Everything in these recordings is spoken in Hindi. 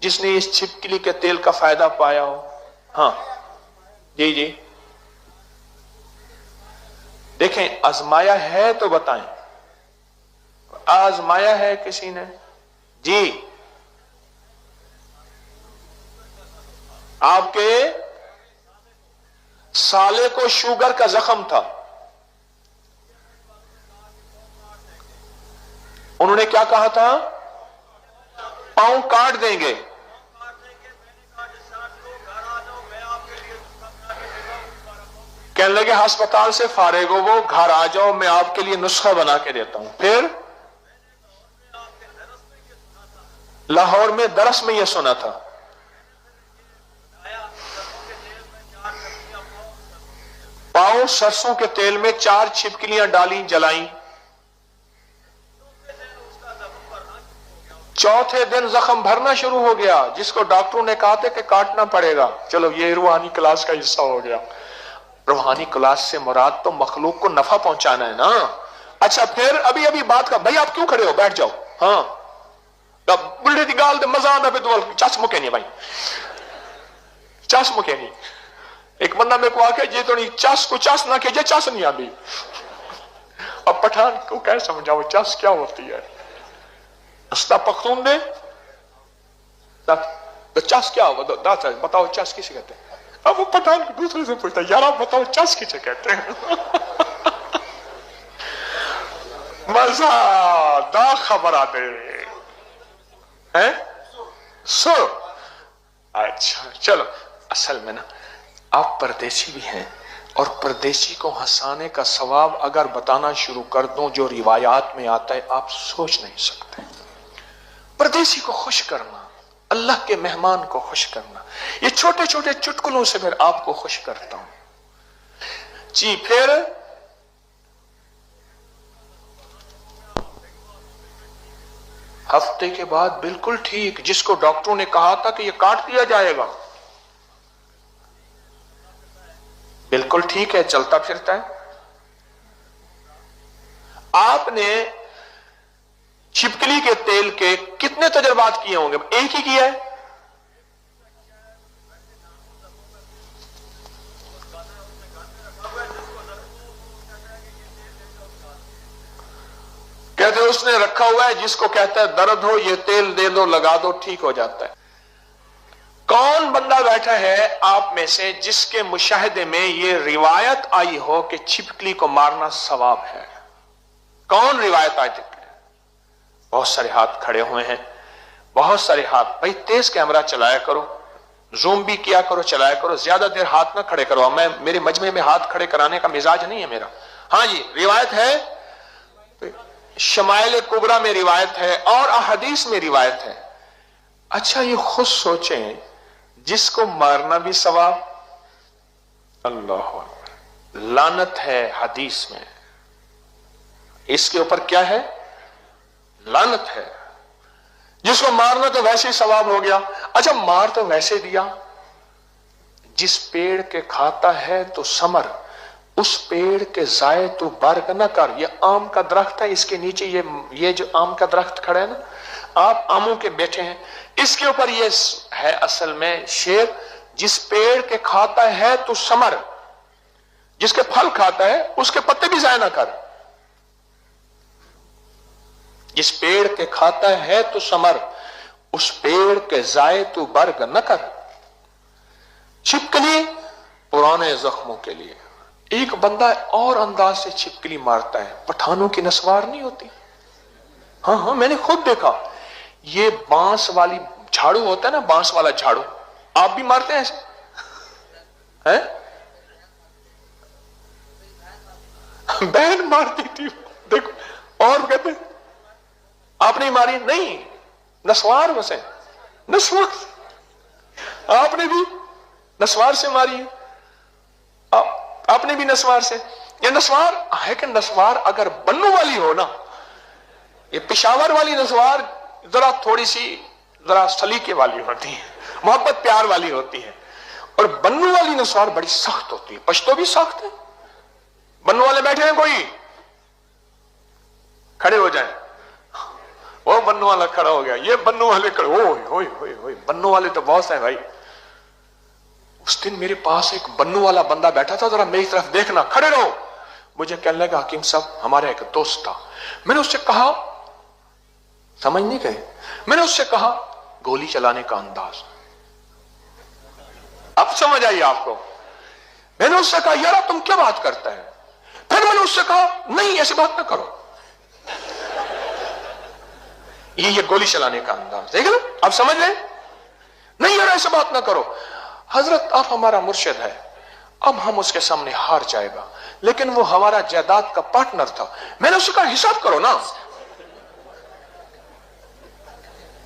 जिसने इस छिपकली के तेल का फायदा पाया हो? हाँ जी जी, देखें आजमाया है तो बताएं, आजमाया है किसी ने? जी, आपके साले को शुगर का जख्म था, उन्होंने क्या कहा था? पांव काट देंगे। कहने लगे अस्पताल से फारिग हो वो, घर आ जाओ, मैं आपके लिए नुस्खा बना के देता हूं। फिर लाहौर में दरस में यह सुना था। पांव सरसों के तेल में 4 छिपकलियां डाली, जलाई। चौथे दिन जख्म भरना शुरू हो गया, जिसको डॉक्टरों ने कहा था कि काटना पड़ेगा। चलो ये रूहानी क्लास का हिस्सा हो गया। रूहानी क्लास से मुराद तो मखलूक को नफा पहुंचाना है ना। अच्छा फिर अभी अभी बात का, भाई आप क्यों खड़े हो, बैठ जाओ। हाँ बुढ़े की गाल मजा आता पे चस मुके नहीं भाई, चस मुके नहीं। एक बंदा मेरे को आके ये तो नहीं चस को चस ना कीजिए, चस नहीं आती। अब पठान को क्या समझाओ चस क्या होती है? अस्ता पख्तून दे तो चस क्या हो बताओ, चस किसे कहते हैं? अब वो पठान दूसरे से पूछता है, यार आप बताओ चस किसे कहते हैं? मजा दा खबर आते हैं। सो अच्छा चलो, असल में ना आप परदेसी भी हैं, और परदेसी को हंसाने का सवाब अगर बताना शुरू कर दूं जो रिवायात में आता है, आप सोच नहीं सकते। परदेसी को खुश करना, अल्लाह के मेहमान को खुश करना, ये छोटे छोटे चुटकुलों से फिर आपको खुश करता हूं जी। फिर हफ्ते के बाद बिल्कुल ठीक, जिसको डॉक्टरों ने कहा था कि ये काट दिया जाएगा, बिल्कुल ठीक है, चलता फिरता है। आपने छिपकली के तेल के कितने तजर्बात किए होंगे? एक ही किया है। कहते उसने रखा हुआ है, जिसको कहता है दर्द हो ये तेल दे दो, लगा दो, ठीक हो जाता है। कौन बंदा बैठा है आप में से जिसके मुशाहिदे में ये रिवायत आई हो कि छिपकली को मारना सवाब है? कौन रिवायत आई थी? बहुत सारे हाथ खड़े हुए हैं, बहुत सारे हाथ। भाई तेज कैमरा चलाया करो, जूम भी किया करो, चलाया करो, ज्यादा देर हाथ ना खड़े करो। मैं मेरे मजमे में हाथ खड़े कराने का मिजाज नहीं है मेरा। हाँ जी, रिवायत है, शमाइल कुबरा में रिवायत है और अहदीस में रिवायत है। अच्छा ये खुद सोचें, जिसको मारना भी सवाब, अल्लाह लानत है हदीस में, इसके ऊपर क्या है? लानत है। जिसको मारना तो वैसे ही सवाब हो गया। अच्छा मार तो वैसे दिया, जिस पेड़ के खाता है तो समर, उस पेड़ के जाए तो बर्ग न कर। ये आम का दरख्त है, इसके नीचे ये जो आम का दरख्त खड़ा है ना, आप आमों के बैठे हैं, इसके ऊपर ये है असल में शेर, जिस पेड़ के खाता है तो समर, जिसके फल खाता है उसके पत्ते भी जाया ना कर। जिस पेड़ के खाता है तो समर, उस पेड़ के जाए तो बर्ग न कर। छिपकली पुराने जख्मों के लिए। एक बंदा और अंदाज से छिपकली मारता है, पठानों की नस्वार नहीं होती। हाँ हाँ मैंने खुद देखा, ये बांस वाली झाड़ू होता है ना, बांस वाला झाड़ू, आप भी मारते हैं ऐसे हैं? बहन मारती थी, देखो। और कहते आप नहीं मारी? नहीं, नस्वार वैसे, नस्वार आपने भी नस्वार से मारी है, आपने भी नस्वार से। ये नस्वार है कि नस्वार अगर बन्नू वाली हो ना, ये पिशावर वाली नस्वार जरा थोड़ी सी जरा सलीके वाली होती है, मोहब्बत प्यार वाली होती है, और बन्नू वाली नस्वार बड़ी सख्त होती है। पश्तो भी सख्त है। बन्नू वाले बैठे हैं, कोई खड़े हो जाए। वो बन्नू वाला खड़ा हो गया, ये बन्नू वाले खड़े, ओए बन्नू वाले तो बहुत है भाई। उस दिन मेरे पास एक बन्नू वाला बंदा बैठा था, जरा मेरी तरफ देखना, खड़े रहो। मुझे कहने लगा हकीम साहब हमारा एक दोस्त था। मैंने उससे कहा, समझ नहीं गए, मैंने उससे कहा गोली चलाने का अंदाज, अब समझ आई आपको। मैंने उससे कहा यार तुम क्या बात करता है। फिर मैंने उससे कहा नहीं ऐसी बात ना करो, ये गोली चलाने का अंदाज देख लो, अब समझ गए। नहीं यार ऐसी बात ना करो, हजरत आप हमारा मुर्शिद है, अब हम उसके सामने हार जाएगा, लेकिन वो हमारा जायदाद का पार्टनर था। मैंने उससे कहा हिसाब करो ना,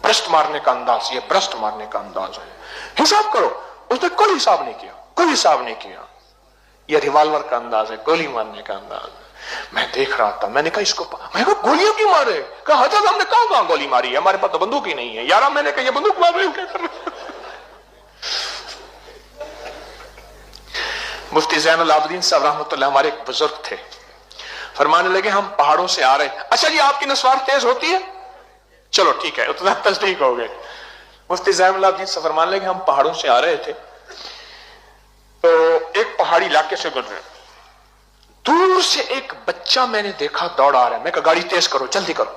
भ्रष्ट मारने का अंदाज, ये भ्रष्ट मारने का अंदाज है, हिसाब करो। उसने कोई हिसाब नहीं किया, कोई हिसाब नहीं किया। ये रिवॉल्वर का अंदाज है, गोली मारने का अंदाज है। मैं देख रहा था, मैंने कहा इसको, मैं कहा गोलियों क्यों मारे, कहा हजरत हमने कहां गोली मारी है, हमारे पास तो बंदूक ही नहीं है। यार मैंने कहा ये बंदूक मार रहे हो क्या कर रहे। मुफ्ती ज़ैनुल आबिदीन साहब रहमतुल्लाह हमारे एक बुजुर्ग थे, फरमाने लगे हम पहाड़ों से आ रहे। अच्छा जी आपकी नस्वार तेज होती है, चलो ठीक है उतना तस्दीक हो गए। मुफ्ती ज़ैनुल आबिदीन साहब फरमाने लगे हम पहाड़ों से आ रहे थे, तो एक पहाड़ी इलाके से गुजरे, दूर से एक बच्चा मैंने देखा दौड़ आ रहा है। मैं कहा गाड़ी तेज करो, जल्दी करो।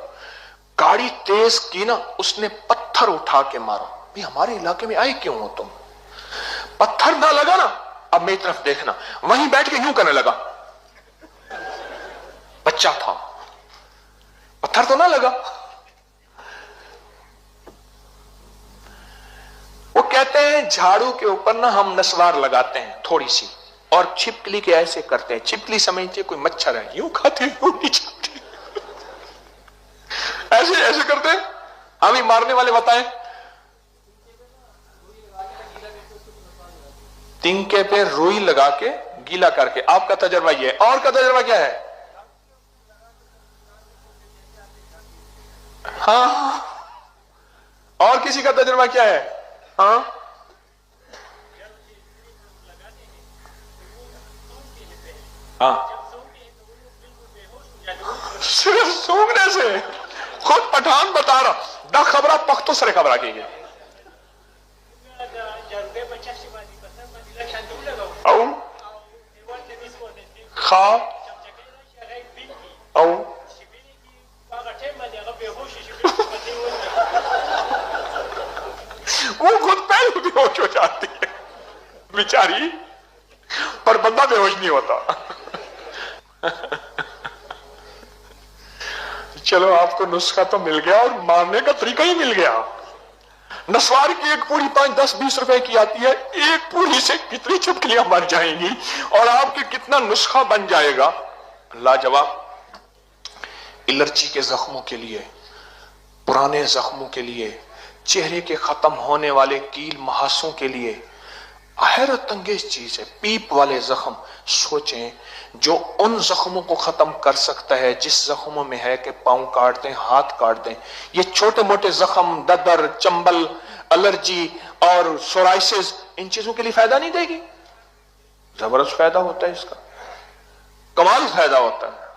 गाड़ी तेज की ना, उसने पत्थर उठा के मारा। भाई हमारे इलाके में आए क्यों हो तुम, पत्थर ना लगा ना, अब मेरी तरफ देखना, वहीं बैठ के यूं करने लगा। बच्चा था, पत्थर तो ना लगा। वो कहते हैं झाड़ू के ऊपर ना हम नस्वार लगाते हैं थोड़ी सी, और छिपकली के ऐसे करते हैं, छिपकली समझते कोई मच्छर है, यूं खाते यूं नहीं खाते, ऐसे ऐसे करते हैं। हमें मारने वाले बताएं, तिनके पे रुई लगा के गीला करके, आपका तजर्बा ये है, और का तजर्बा क्या है? हाँ, और किसी का तजर्बा क्या है? हाँ, हाँ, सिर्फ सूंघने से, खुद पठान बता रहा, दा खबरा पख्तो सरे खबरा की गई। खा वो खुद पहले बेहोश हो जाती है बेचारी, पर बंदा बेहोश नहीं होता। चलो आपको नुस्खा तो मिल गया और मारने का तरीका ही मिल गया। नस्वार की एक पूरी 5, 10, 20 रुपए की आती है, एक पूरी से कितनी छिपकलियां मर जाएंगी और आपके कितना नुस्खा बन जाएगा, लाजवाब। एलर्जी के जख्मों के लिए, पुराने जख्मों के लिए, चेहरे के खत्म होने वाले कील महासों के लिए हैरत अंगेज चीज है। पीप वाले जख्म, सोचें जो उन जख्मों को खत्म कर सकता है जिस जख्मों में है कि पांव काट दें, हाथ काट दें। ये छोटे मोटे जख्म, ददर, चंबल, एलर्जी और सोराइसिस, इन चीजों के लिए फायदा नहीं देगी? जबरदस्त फायदा होता है इसका, कमाल फायदा होता है।